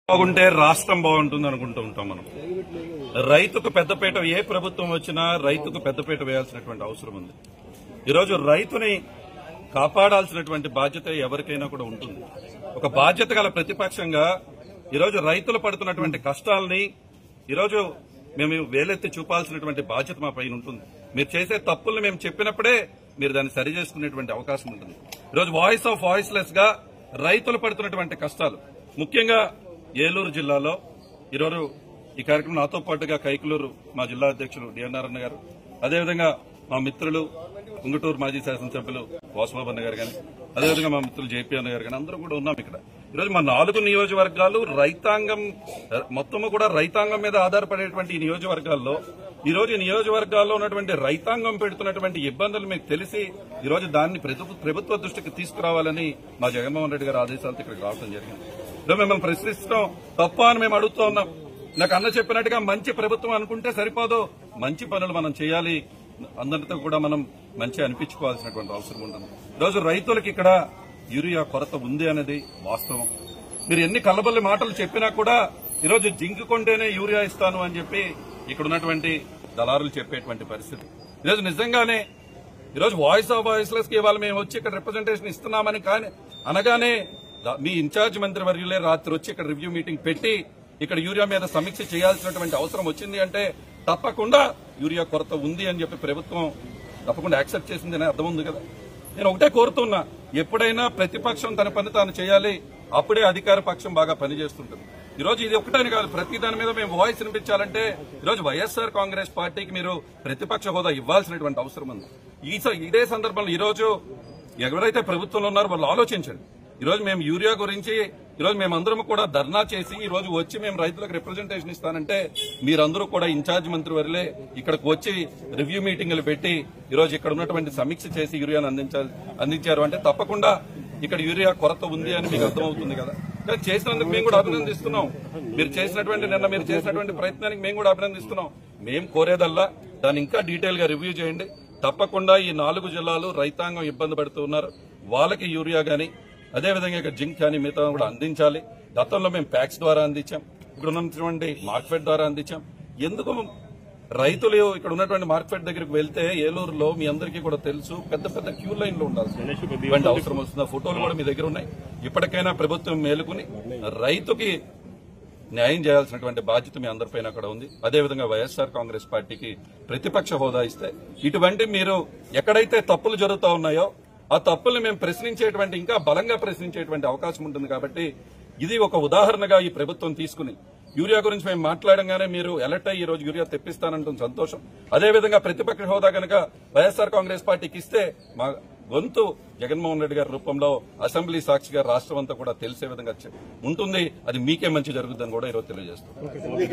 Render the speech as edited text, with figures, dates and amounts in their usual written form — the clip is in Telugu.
బాగుంటే రాష్ట్రం బాగుంటుంది అనుకుంటూ ఉంటాం మనం. రైతుకు పెద్దపీట ఏ ప్రభుత్వం వచ్చినా రైతుకు పెద్దపీట వేయాల్సినటువంటి అవసరం ఉంది. ఈరోజు రైతుని కాపాడాల్సినటువంటి బాధ్యత ఎవరికైనా కూడా ఉంటుంది. ఒక బాధ్యత గల ప్రతిపక్షంగా ఈరోజు రైతులు పడుతున్నటువంటి కష్టాలని ఈరోజు మేము వేలెత్తి చూపాల్సినటువంటి బాధ్యత మా పైన ఉంటుంది. మీరు చేసే తప్పుల్ని మేము చెప్పినప్పుడే మీరు దాన్ని సరి చేసుకునేటువంటి అవకాశం ఉంటుంది. ఈరోజు వాయిస్ ఆఫ్ వాయిస్లెస్ గా రైతులు పడుతున్నటువంటి కష్టాలు, ముఖ్యంగా ఏలూరు జిల్లాలో ఈరోజు ఈ కార్యక్రమం నాతో పాటుగా కైకలూరు మా జిల్లా అధ్యక్షులు డిఎన్ఆర్ అన్న గారు, అదేవిధంగా మా మిత్రులు ఉంగుటూరు మాజీ శాసనసభ్యులు వాసుబాబు అన్న గారు కానీ, అదేవిధంగా మా మిత్రులు జేపీ అన్న గారు కానీ అందరూ కూడా ఉన్నాం ఇక్కడ. ఈరోజు మా 4 నియోజకవర్గాలు రైతాంగం మొత్తము కూడా రైతాంగం మీద ఆధారపడేటువంటి ఈ నియోజకవర్గాల్లో ఈరోజు ఈ నియోజకవర్గాల్లో ఉన్నటువంటి రైతాంగం పెడుతున్నటువంటి ఇబ్బందులు మీకు తెలిసి ఈరోజు దాన్ని ప్రభుత్వ దృష్టికి తీసుకురావాలని మా జగన్మోహన్ రెడ్డి గారి ఆదేశాలతో ఇక్కడికి రావడం జరిగింది. ఈరోజు మిమ్మల్ని ప్రశ్నిస్తాం తప్ప అని మేము అడుగుతూ ఉన్నాం. నాకు అన్న చెప్పినట్టుగా మంచి ప్రభుత్వం అనుకుంటే సరిపోదు, మంచి పనులు మనం చేయాలి, అందరితో కూడా మనం మంచి అనిపించుకోవాల్సినటువంటి అవసరం ఉంటుంది. ఈరోజు రైతులకు ఇక్కడ యూరియా కొరత ఉంది అనేది వాస్తవం. మీరు ఎన్ని కల్లబల్లి మాటలు చెప్పినా కూడా ఈరోజు జింక్ కొంటేనే యూరియా ఇస్తాను అని చెప్పి ఇక్కడ ఉన్నటువంటి దళారులు చెప్పేటువంటి పరిస్థితి. ఈరోజు నిజంగానే ఈరోజు వాయిస్ ఆఫ్ వాయిస్లెస్ కి ఇవాళ మేము వచ్చి ఇక్కడ రిప్రజెంటేషన్ ఇస్తున్నామని కానీ అనగానే మీ ఇన్ఛార్జ్ మంత్రి వర్యులే రాత్రి వచ్చి ఇక్కడ రివ్యూ మీటింగ్ పెట్టి ఇక్కడ యూరియా మీద సమీక్ష చేయాల్సినటువంటి అవసరం వచ్చింది అంటే తప్పకుండా యూరియా కొరత ఉంది అని చెప్పి ప్రభుత్వం తప్పకుండా యాక్సెప్ట్ చేసిందని అర్థం ఉంది కదా. నేను ఒకటే కోరుతున్నా, ఎప్పుడైనా ప్రతిపక్షం తన పని తాను చేయాలి, అప్పుడే అధికార పక్షం బాగా పనిచేస్తుంటుంది. ఈరోజు ఇది ఒకటని కాదు, ప్రతి దాని మీద మేము వాయిస్ వినిపించాలంటే ఈరోజు వైఎస్ఆర్ కాంగ్రెస్ పార్టీకి మీరు ప్రతిపక్ష హోదా ఇవ్వాల్సినటువంటి అవసరం ఉంది. ఇదే సందర్భంలో ఈరోజు ఎవరైతే ప్రభుత్వంలో ఉన్నారో వాళ్ళు ఆలోచించండి. ఈరోజు మేము యూరియా గురించి ఈరోజు మేమందరం కూడా ధర్నా చేసి ఈ రోజు వచ్చి మేము రైతులకు రిప్రజెంటేషన్ ఇస్తానంటే మీరందరూ కూడా ఇన్ఛార్జ్ మంత్రి వర్లే ఇక్కడికి వచ్చి రివ్యూ మీటింగులు పెట్టి ఈరోజు ఇక్కడ ఉన్నటువంటి సమీక్ష చేసి యూరియాను అందించారు అంటే తప్పకుండా ఇక్కడ యూరియా కొరత ఉంది అని మీకు అర్థమవుతుంది కదా. చేసినందుకు మేము కూడా అభినందిస్తున్నాం. మీరు చేసినటువంటి ప్రయత్నానికి మేము కూడా అభినందిస్తున్నాం. మేము కోరేదల్లా దాన్ని ఇంకా డీటెయిల్ గా రివ్యూ చేయండి. తప్పకుండా ఈ 4 జిల్లాలు రైతాంగం ఇబ్బంది పడుతూ ఉన్నారు, వాళ్ళకి యూరియా గానీ అదేవిధంగా ఇక్కడ జింక్ కానీ మిగతా కూడా అందించాలి. గతంలో మేము ప్యాక్స్ ద్వారా అందించాం, ఇక్కడ ఉన్నటువంటి మార్కెట్ ద్వారా అందించాం. ఎందుకు రైతులు ఇక్కడ ఉన్నటువంటి మార్కెట్ దగ్గరికి వెళ్తే ఏలూరులో మీ అందరికీ కూడా తెలుసు పెద్ద పెద్ద క్యూ లైన్లు ఉండాల్సిన అవసరం వస్తుంది. ఫోటోలు కూడా మీ దగ్గర ఉన్నాయి. ఇప్పటికైనా ప్రభుత్వం మేలుకుని రైతుకి న్యాయం చేయాల్సినటువంటి బాధ్యత మీ అందరిపైన అక్కడ ఉంది. అదేవిధంగా వైఎస్ఆర్ కాంగ్రెస్ పార్టీకి ప్రతిపక్ష హోదా ఇస్తే ఇటువంటి మీరు ఎక్కడైతే తప్పులు జరుగుతూ ఉన్నాయో ఆ తప్పుల్ని మేము ప్రశ్నించేటువంటి ఇంకా బలంగా ప్రశ్నించేటువంటి అవకాశం ఉంటుంది. కాబట్టి ఇది ఒక ఉదాహరణగా ఈ ప్రభుత్వం తీసుకుని యూరియా గురించి మేము మాట్లాడంగానే మీరు అలర్ట్ అయ్యి ఈ రోజు యూరియా తెప్పిస్తానంటుంది సంతోషం. అదేవిధంగా ప్రతిపక్ష హోదా కనుక వైఎస్ఆర్ కాంగ్రెస్ పార్టీకి ఇస్తే మా గొంతు జగన్మోహన్ రెడ్డి గారి రూపంలో అసెంబ్లీ సాక్షిగా రాష్ట్రం అంతా కూడా తెలిసే విధంగా ఉంటుంది. అది మీకే మంచి జరుగుతుందని కూడా ఈరోజు తెలియజేస్తుంది.